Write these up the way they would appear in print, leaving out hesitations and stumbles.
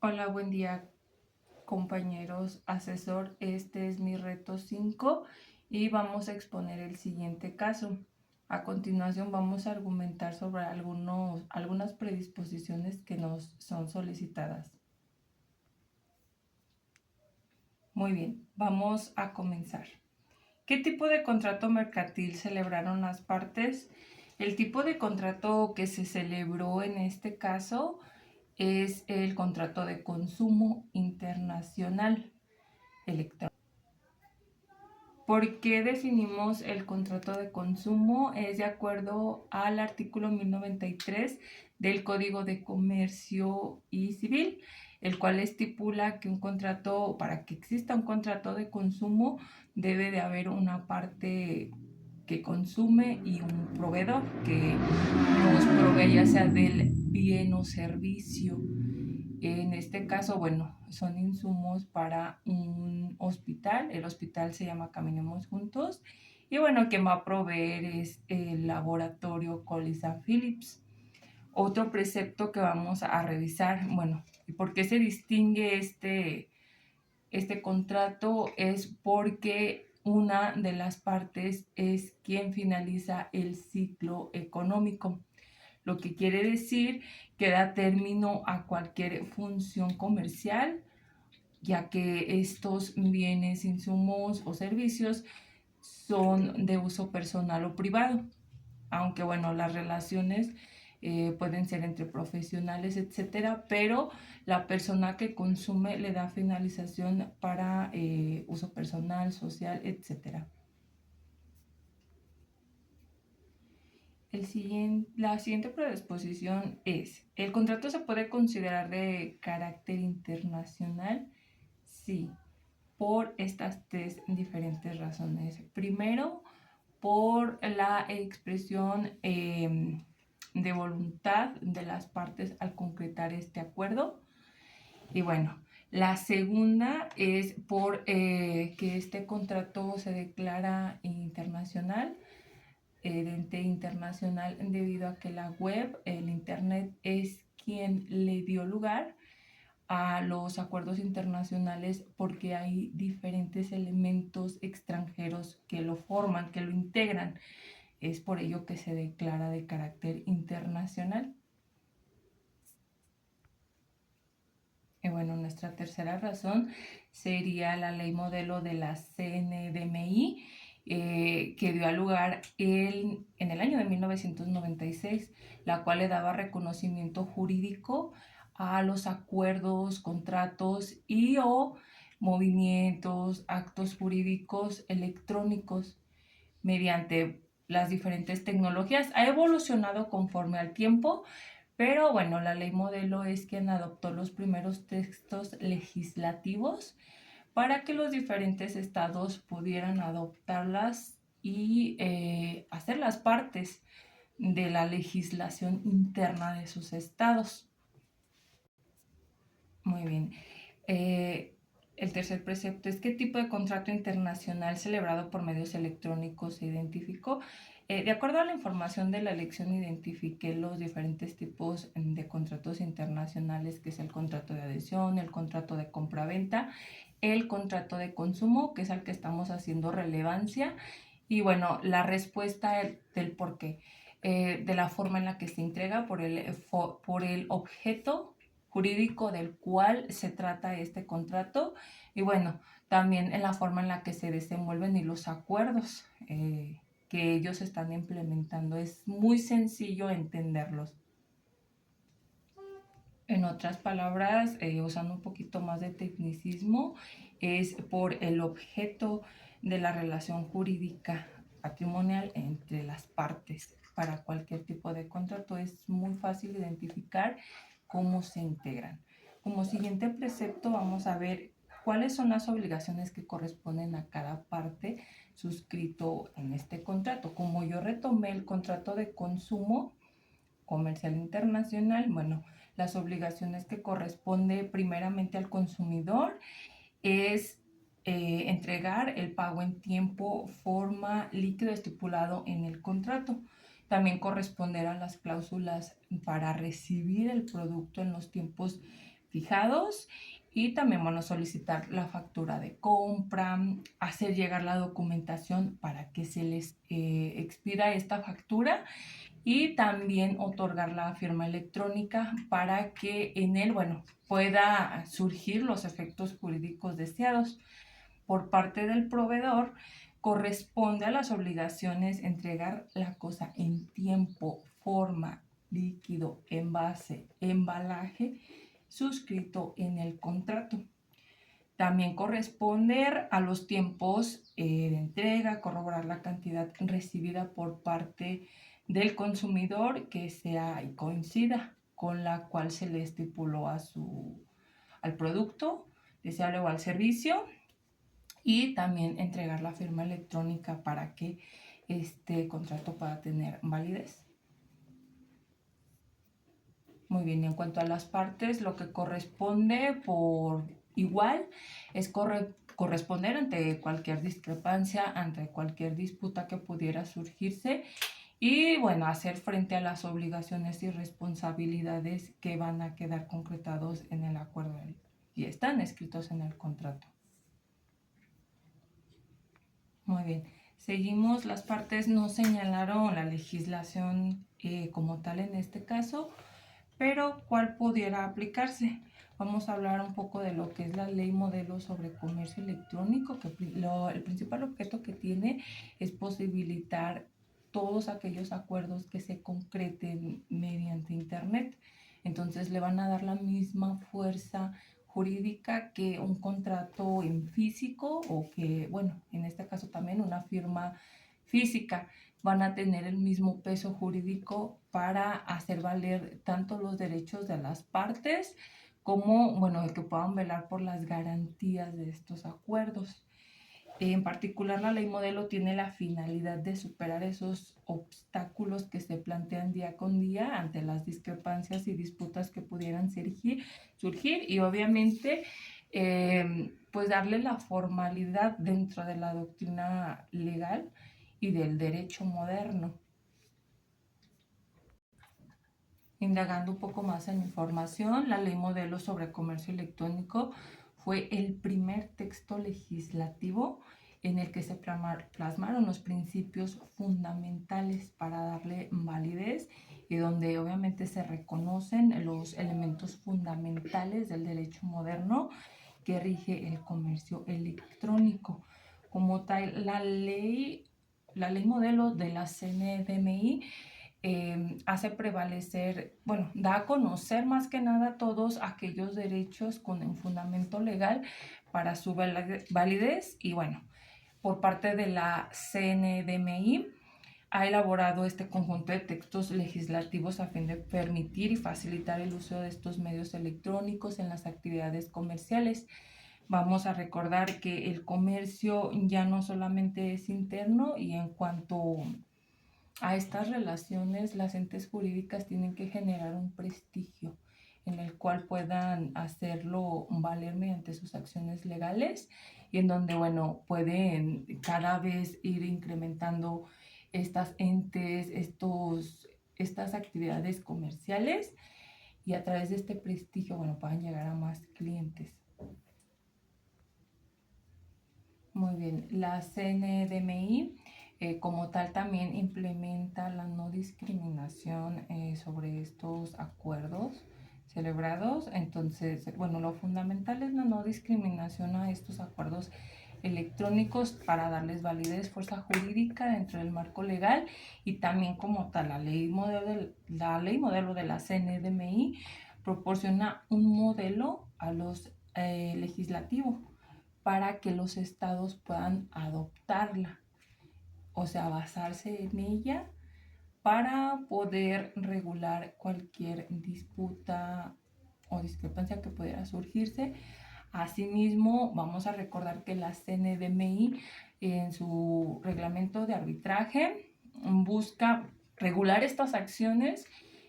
Hola, buen día compañeros, asesor. Este es mi reto 5 y vamos a exponer el siguiente caso. A continuación vamos a argumentar sobre algunas predisposiciones que nos son solicitadas. Muy bien, vamos a comenzar. ¿Qué tipo de contrato mercantil celebraron las partes? El tipo de contrato que se celebró en este caso es el contrato de consumo internacional electrónico. ¿Por qué definimos el contrato de consumo? Es de acuerdo al artículo 1093 del Código de Comercio y Civil, el cual estipula que para que exista un contrato de consumo, debe de haber una parte que consume y un proveedor que nos provee ya sea del bien o servicio. En este caso, bueno, son insumos para un hospital. El hospital se llama Caminemos Juntos. Y bueno, quien va a proveer es el laboratorio Collins Phillips. Otro precepto que vamos a revisar, bueno, ¿y por qué se distingue este contrato? Es porque una de las partes es quien finaliza el ciclo económico, lo que quiere decir que da término a cualquier función comercial, ya que estos bienes, insumos o servicios son de uso personal o privado, aunque bueno, las relaciones pueden ser entre profesionales, etcétera, pero la persona que consume le da finalización para uso personal, social, etcétera. La siguiente predisposición es: ¿el contrato se puede considerar de carácter internacional? Sí, por estas tres diferentes razones. Primero, por la expresión de voluntad de las partes al concretar este acuerdo. Y bueno, la segunda es por que este contrato se declara internacional, de ente internacional, debido a que la web, el internet, es quien le dio lugar a los acuerdos internacionales, porque hay diferentes elementos extranjeros que lo forman, que lo integran. Es por ello que se declara de carácter internacional. Y bueno, nuestra tercera razón sería la ley modelo de la CNDMI, que dio lugar en el año de 1996, la cual le daba reconocimiento jurídico a los acuerdos, contratos y o movimientos, actos jurídicos electrónicos mediante las diferentes tecnologías. Ha evolucionado conforme al tiempo, pero bueno, la ley modelo es quien adoptó los primeros textos legislativos para que los diferentes estados pudieran adoptarlas y hacerlas partes de la legislación interna de sus estados. Muy bien. El tercer precepto es: ¿qué tipo de contrato internacional celebrado por medios electrónicos se identificó? De acuerdo a la información de la elección, identifiqué los diferentes tipos de contratos internacionales, que es el contrato de adhesión, el contrato de compraventa, el contrato de consumo, que es al que estamos haciendo relevancia. Y bueno, la respuesta del por qué, de la forma en la que se entrega, por el objeto jurídico del cual se trata este contrato, y bueno, también en la forma en la que se desenvuelven y los acuerdos que ellos están implementando. Es muy sencillo entenderlos. En otras palabras, usando un poquito más de tecnicismo, es por el objeto de la relación jurídica patrimonial entre las partes. Para cualquier tipo de contrato es muy fácil identificar cómo se integran. Como siguiente precepto vamos a ver cuáles son las obligaciones que corresponden a cada parte suscrito en este contrato. Como yo retomé el contrato de consumo comercial internacional, bueno, las obligaciones que corresponde primeramente al consumidor es entregar el pago en tiempo, forma, líquido estipulado en el contrato. También corresponderán las cláusulas para recibir el producto en los tiempos fijados. Y también, bueno, solicitar la factura de compra, hacer llegar la documentación para que se les expida esta factura y también otorgar la firma electrónica para que en él, bueno, pueda surgir los efectos jurídicos deseados. Por parte del proveedor, corresponde a las obligaciones entregar la cosa en tiempo, forma, líquido, envase, embalaje, suscrito en el contrato. También corresponder a los tiempos de entrega, corroborar la cantidad recibida por parte del consumidor que sea y coincida con la cual se le estipuló al producto deseable o al servicio, y también entregar la firma electrónica para que este contrato pueda tener validez. Muy bien, en cuanto a las partes, lo que corresponde por igual es corresponder ante cualquier discrepancia, ante cualquier disputa que pudiera surgirse y, bueno, hacer frente a las obligaciones y responsabilidades que van a quedar concretados en el acuerdo y están escritos en el contrato. Muy bien. Seguimos, las partes no señalaron la legislación como tal en este caso, pero ¿cuál pudiera aplicarse? Vamos a hablar un poco de lo que es la ley modelo sobre comercio electrónico, que el principal objeto que tiene es posibilitar todos aquellos acuerdos que se concreten mediante Internet. Entonces le van a dar la misma fuerza jurídica que un contrato en físico o que, bueno, en este caso también una firma física. Van a tener el mismo peso jurídico para hacer valer tanto los derechos de las partes como, bueno, el que puedan velar por las garantías de estos acuerdos. En particular, la ley modelo tiene la finalidad de superar esos obstáculos que se plantean día con día ante las discrepancias y disputas que pudieran surgir y obviamente pues darle la formalidad dentro de la doctrina legal y del derecho moderno. Indagando un poco más en información, la ley modelo sobre comercio electrónico fue el primer texto legislativo en el que se plasmaron los principios fundamentales para darle validez y donde obviamente se reconocen los elementos fundamentales del derecho moderno que rige el comercio electrónico. Como tal, la ley modelo de la CNDMI hace prevalecer, bueno, da a conocer más que nada todos aquellos derechos con un fundamento legal para su validez y, bueno, por parte de la CNDMI ha elaborado este conjunto de textos legislativos a fin de permitir y facilitar el uso de estos medios electrónicos en las actividades comerciales. Vamos a recordar que el comercio ya no solamente es interno y en cuanto a estas relaciones, las entes jurídicas tienen que generar un prestigio en el cual puedan hacerlo valer mediante sus acciones legales y en donde, bueno, pueden cada vez ir incrementando estas entes, estas actividades comerciales y a través de este prestigio, bueno, puedan llegar a más clientes. Muy bien, la CNDMI como tal también implementa la no discriminación sobre estos acuerdos celebrados. Entonces, bueno, lo fundamental es la no discriminación a estos acuerdos electrónicos para darles validez, fuerza jurídica dentro del marco legal y también como tal la ley modelo de la CNDMI proporciona un modelo a los legislativos para que los estados puedan adoptarla, o sea, basarse en ella para poder regular cualquier disputa o discrepancia que pudiera surgirse. Asimismo, vamos a recordar que la CNDMI en su reglamento de arbitraje busca regular estas acciones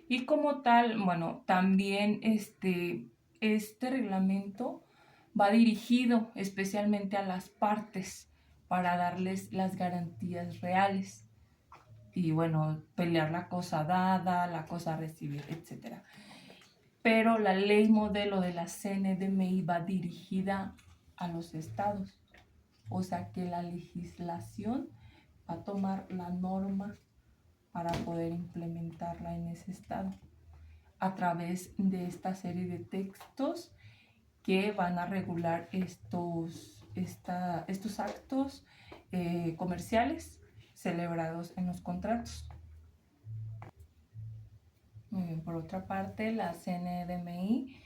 y como tal, bueno, también este reglamento va dirigido especialmente a las partes para darles las garantías reales y, bueno, pelear la cosa dada, la cosa recibida, etc. pero la ley modelo de la CNDMI va dirigida a los estados. O sea que la legislación va a tomar la norma para poder implementarla en ese estado a través de esta serie de textos que van a regular estos actos comerciales celebrados en los contratos. Muy bien, por otra parte, la CNDMI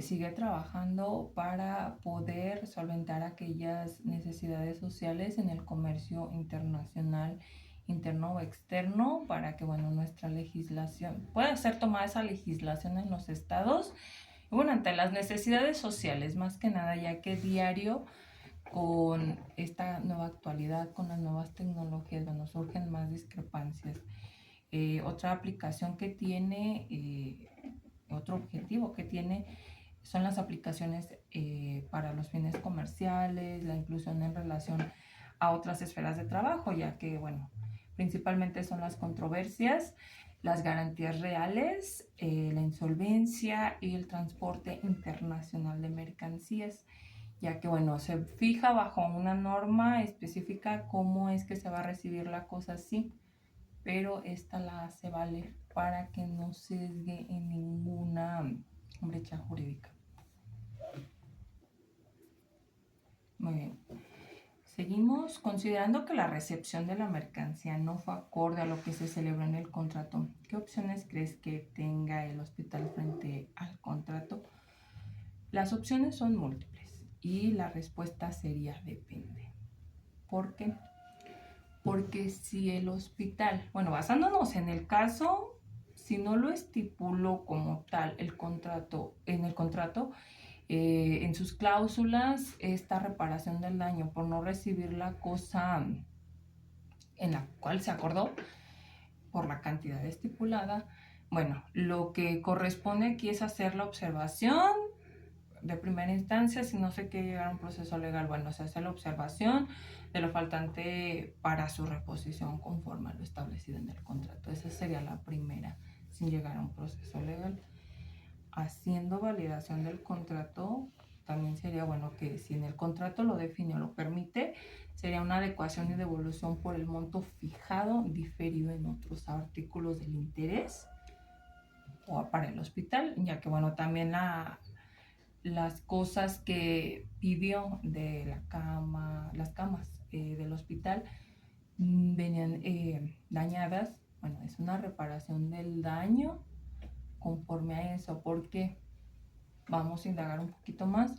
sigue trabajando para poder solventar aquellas necesidades sociales en el comercio internacional, interno o externo, para que, bueno, nuestra legislación pueda ser tomada esa legislación en los estados. Y bueno, ante las necesidades sociales, más que nada, ya que diario con esta nueva actualidad, con las nuevas tecnologías, bueno, surgen más discrepancias. Otra aplicación que tiene, otro objetivo que tiene son las aplicaciones para los fines comerciales, la inclusión en relación a otras esferas de trabajo, ya que, bueno, principalmente son las controversias, las garantías reales, la insolvencia y el transporte internacional de mercancías, ya que, bueno, se fija bajo una norma específica cómo es que se va a recibir la cosa así, pero esta la hace valer para que no sesgue en ninguna brecha jurídica. Muy bien. Seguimos considerando que la recepción de la mercancía no fue acorde a lo que se celebró en el contrato. ¿Qué opciones crees que tenga el hospital frente al contrato? Las opciones son múltiples y la respuesta sería depende. ¿Por qué? Porque si el hospital, bueno, basándonos en el caso, si no lo estipuló como tal el contrato, en el contrato, en sus cláusulas, esta reparación del daño por no recibir la cosa en la cual se acordó por la cantidad estipulada, bueno, lo que corresponde aquí es hacer la observación de primera instancia. Si no se quiere llegar a un proceso legal, bueno, se hace la observación de lo faltante para su reposición conforme a lo establecido en el contrato. Esa sería la primera, sin llegar a un proceso legal. Haciendo validación del contrato, también sería bueno que si en el contrato lo define o lo permite, sería una adecuación y devolución por el monto fijado diferido en otros artículos del interés o para el hospital, ya que, bueno, también las cosas que pidió de la cama, las camas del hospital venían dañadas. Bueno, es una reparación del daño conforme a eso, porque vamos a indagar un poquito más.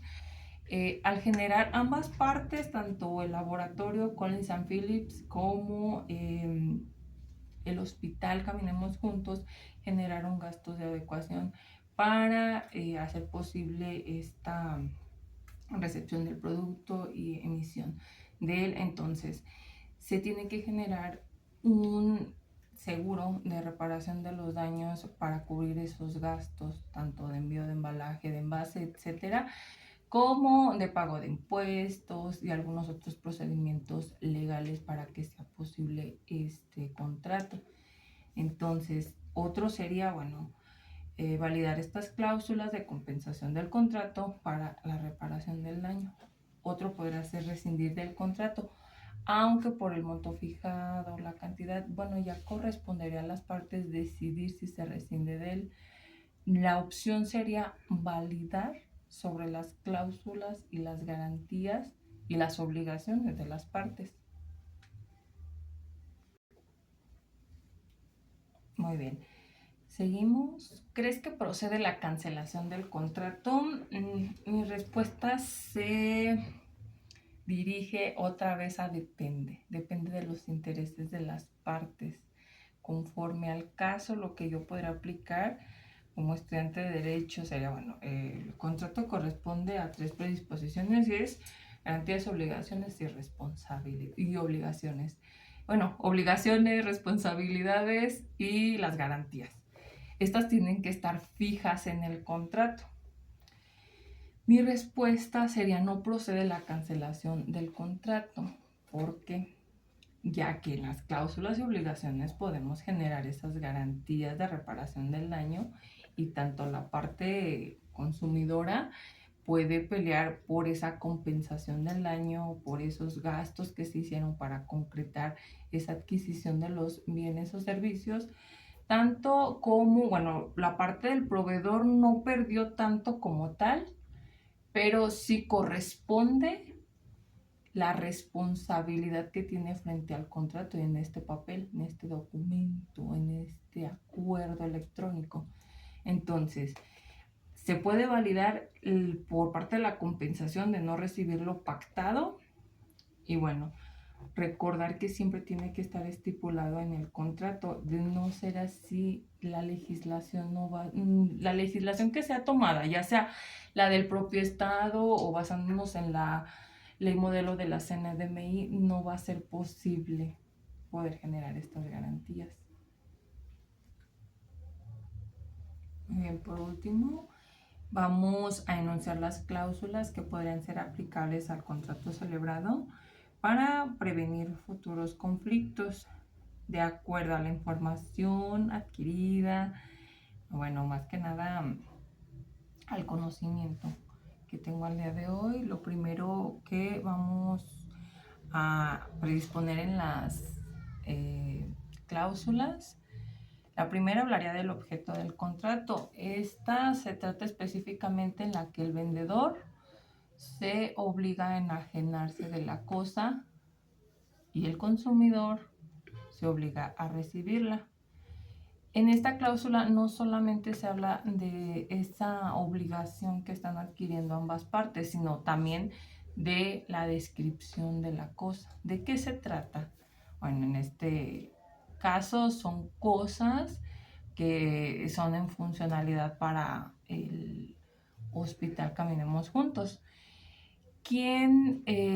Al generar ambas partes, tanto el laboratorio Collins and Phillips como el hospital Caminemos Juntos, generaron gastos de adecuación para hacer posible esta recepción del producto y emisión de él. Entonces, se tiene que generar un seguro de reparación de los daños para cubrir esos gastos, tanto de envío de embalaje, de envase, etcétera, como de pago de impuestos y algunos otros procedimientos legales para que sea posible este contrato. Entonces, otro sería, bueno, validar estas cláusulas de compensación del contrato para la reparación del daño. Otro podrá ser rescindir del contrato, aunque por el monto fijado, la cantidad, bueno, ya correspondería a las partes decidir si se rescinde de él. La opción sería validar sobre las cláusulas y las garantías y las obligaciones de las partes. Muy bien. Seguimos. ¿Crees que procede la cancelación del contrato? Mi respuesta se dirige otra vez a depende. Depende de los intereses de las partes. Conforme al caso, lo que yo podría aplicar como estudiante de Derecho sería, bueno, el contrato corresponde a 3 predisposiciones y es garantías, obligaciones y responsabilidades y obligaciones. Bueno, obligaciones, responsabilidades y las garantías. Estas tienen que estar fijas en el contrato. Mi respuesta sería no procede la cancelación del contrato, porque ya que en las cláusulas y obligaciones podemos generar esas garantías de reparación del daño y tanto la parte consumidora puede pelear por esa compensación del daño, por esos gastos que se hicieron para concretar esa adquisición de los bienes o servicios, tanto como, bueno, la parte del proveedor no perdió tanto como tal, pero sí corresponde la responsabilidad que tiene frente al contrato y en este papel, en este documento, en este acuerdo electrónico. Entonces, se puede validar por parte de la compensación de no recibir lo pactado y bueno, recordar que siempre tiene que estar estipulado en el contrato. De no ser así, la legislación no va, la legislación que sea tomada, ya sea la del propio estado o basándonos en la ley modelo de la CNDMI, no va a ser posible poder generar estas garantías. Muy bien, por último, vamos a enunciar las cláusulas que podrían ser aplicables al contrato celebrado para prevenir futuros conflictos de acuerdo a la información adquirida, bueno, más que nada al conocimiento que tengo al día de hoy. Lo primero que vamos a predisponer en las cláusulas, la primera hablaría del objeto del contrato. Esta se trata específicamente en la que el vendedor se obliga a enajenarse de la cosa y el consumidor se obliga a recibirla. En esta cláusula no solamente se habla de esa obligación que están adquiriendo ambas partes, sino también de la descripción de la cosa. ¿De qué se trata? Bueno, en este caso son cosas que son en funcionalidad para el hospital Caminemos Juntos.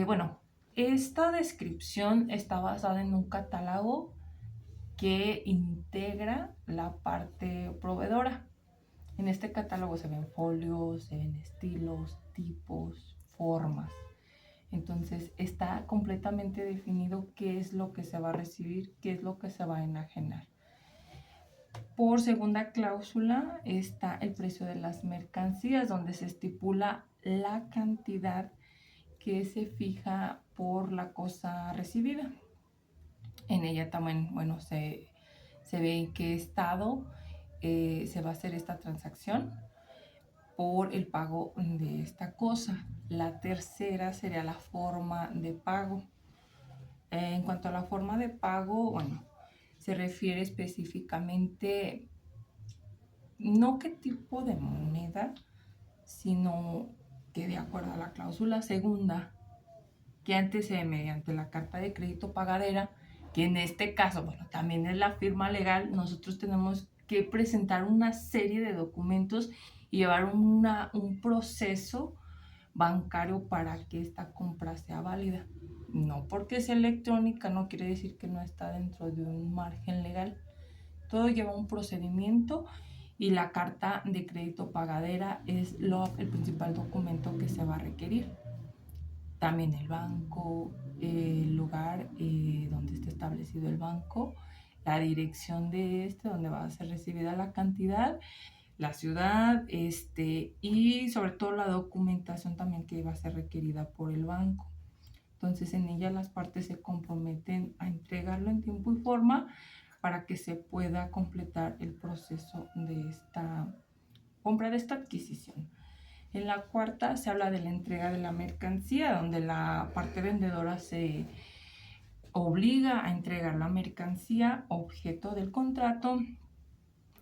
Bueno, esta descripción está basada en un catálogo que integra la parte proveedora. En este catálogo se ven folios, se ven estilos, tipos, formas. Entonces está completamente definido qué es lo que se va a recibir, qué es lo que se va a enajenar. Por segunda cláusula está el precio de las mercancías, donde se estipula la cantidad que se fija por la cosa recibida. En ella también, bueno, se ve en qué estado se va a hacer esta transacción por el pago de esta cosa. La tercera sería la forma de pago. En cuanto a la forma de pago, bueno, se refiere específicamente no qué tipo de moneda, sino que de acuerdo a la cláusula segunda, que antecede mediante la carta de crédito pagadera, que en este caso, bueno, también es la firma legal, nosotros tenemos que presentar una serie de documentos y llevar un proceso bancario para que esta compra sea válida. No porque es electrónica, no quiere decir que no está dentro de un margen legal. Todo lleva un procedimiento y la carta de crédito pagadera es el principal documento que se va a requerir. También el banco, el lugar donde está establecido el banco, la dirección de donde va a ser recibida la cantidad, la ciudad, y sobre todo la documentación también que va a ser requerida por el banco. Entonces en ella las partes se comprometen a entregarlo en tiempo y forma para que se pueda completar el proceso de esta compra, de esta adquisición. En la cuarta se habla de la entrega de la mercancía, donde la parte vendedora se obliga a entregar la mercancía objeto del contrato,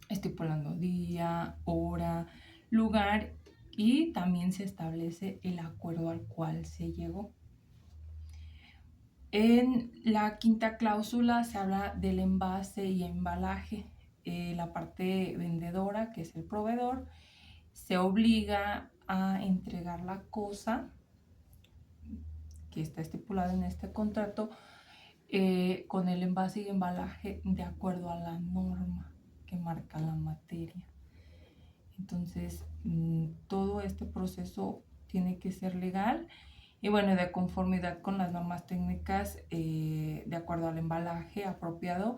estipulando día, hora, lugar y también se establece el acuerdo al cual se llegó. En la quinta cláusula se habla del envase y embalaje. La parte vendedora, que es el proveedor, se obliga a entregar la cosa que está estipulada en este contrato con el envase y embalaje de acuerdo a la norma que marca la materia. Entonces, todo este proceso tiene que ser legal y bueno, de conformidad con las normas técnicas de acuerdo al embalaje apropiado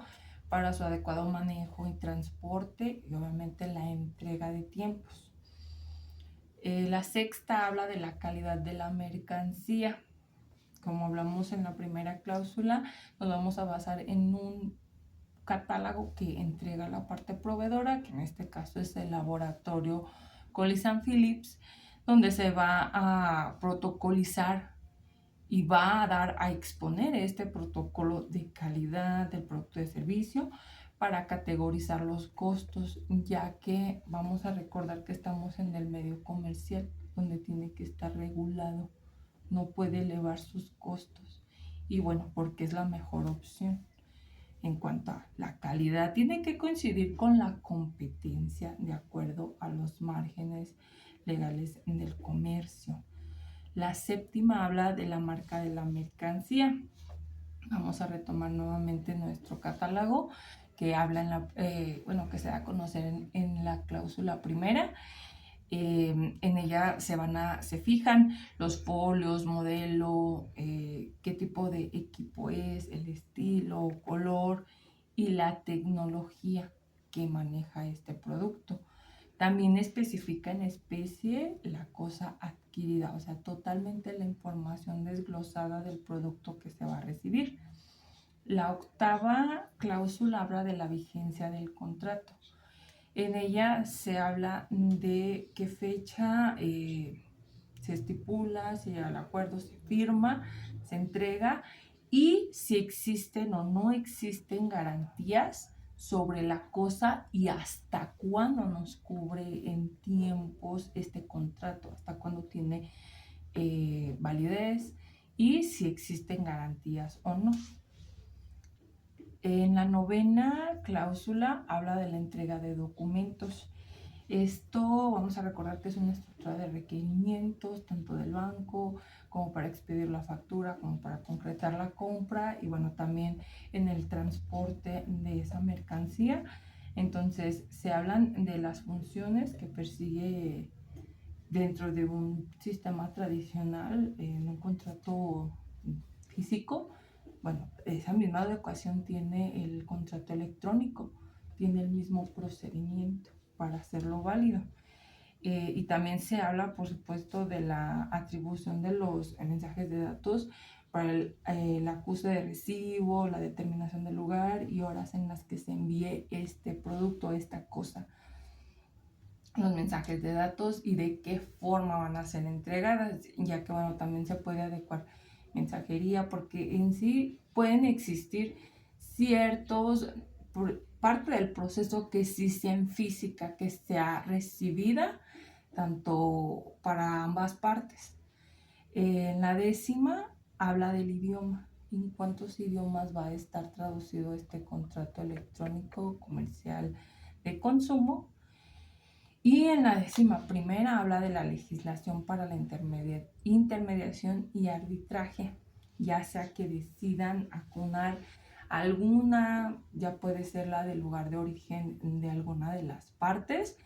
para su adecuado manejo y transporte y obviamente la entrega de tiempos. La sexta habla de la calidad de la mercancía. Como hablamos en la primera cláusula, nos vamos a basar en un catálogo que entrega la parte proveedora, que en este caso es el laboratorio Collins & Phillips, donde se va a protocolizar y va a dar a exponer este protocolo de calidad del producto de servicio para categorizar los costos, ya que vamos a recordar que estamos en el medio comercial, donde tiene que estar regulado, no puede elevar sus costos. Y bueno, porque es la mejor opción. En cuanto a la calidad, tiene que coincidir con la competencia de acuerdo a los márgenes legales del comercio. La séptima habla de la marca de la mercancía. Vamos a retomar nuevamente nuestro catálogo que habla que se da a conocer en la cláusula primera. En ella se fijan los folios, modelo, qué tipo de equipo es, el estilo, color y la tecnología que maneja este producto. También especifica en especie la cosa adquirida, o sea, totalmente la información desglosada del producto que se va a recibir. La octava cláusula habla de la vigencia del contrato. En ella se habla de qué fecha se estipula, si el acuerdo se firma, se entrega y si existen o no existen garantías sobre la cosa y hasta cuándo nos cubre en tiempos este contrato, hasta cuándo tiene validez y si existen garantías o no. En la novena cláusula habla de la entrega de documentos. Esto vamos a recordar que es una estructura de requerimientos tanto del banco como para expedir la factura, como para concretar la compra y bueno, también en el transporte de esa mercancía. Entonces se hablan de las funciones que persigue dentro de un sistema tradicional, en un contrato físico. Bueno, esa misma adecuación tiene el contrato electrónico, tiene el mismo procedimiento para hacerlo válido. Y también se habla, por supuesto, de la atribución de los mensajes de datos para el acuse de recibo, la determinación del lugar y horas en las que se envíe este producto, esta cosa. Los mensajes de datos y de qué forma van a ser entregadas, ya que bueno, también se puede adecuar mensajería porque en sí pueden existir ciertos parte del proceso que sí sea en física, que sea recibida tanto para ambas partes. En la décima habla del idioma, en cuántos idiomas va a estar traducido este contrato electrónico comercial de consumo. Y en la 11ª habla de la legislación para la intermediación y arbitraje, ya sea que decidan acunar alguna, ya puede ser la del lugar de origen de alguna de las partes,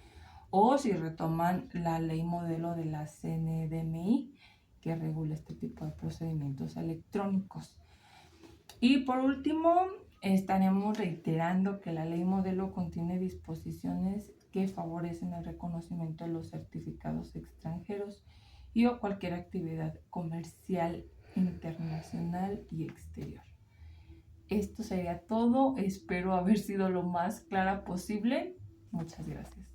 o si retoman la ley modelo de la CNDMI que regula este tipo de procedimientos electrónicos. Y por último, estaremos reiterando que la ley modelo contiene disposiciones que favorecen el reconocimiento de los certificados extranjeros y o cualquier actividad comercial internacional y exterior. Esto sería todo. Espero haber sido lo más clara posible. Muchas gracias.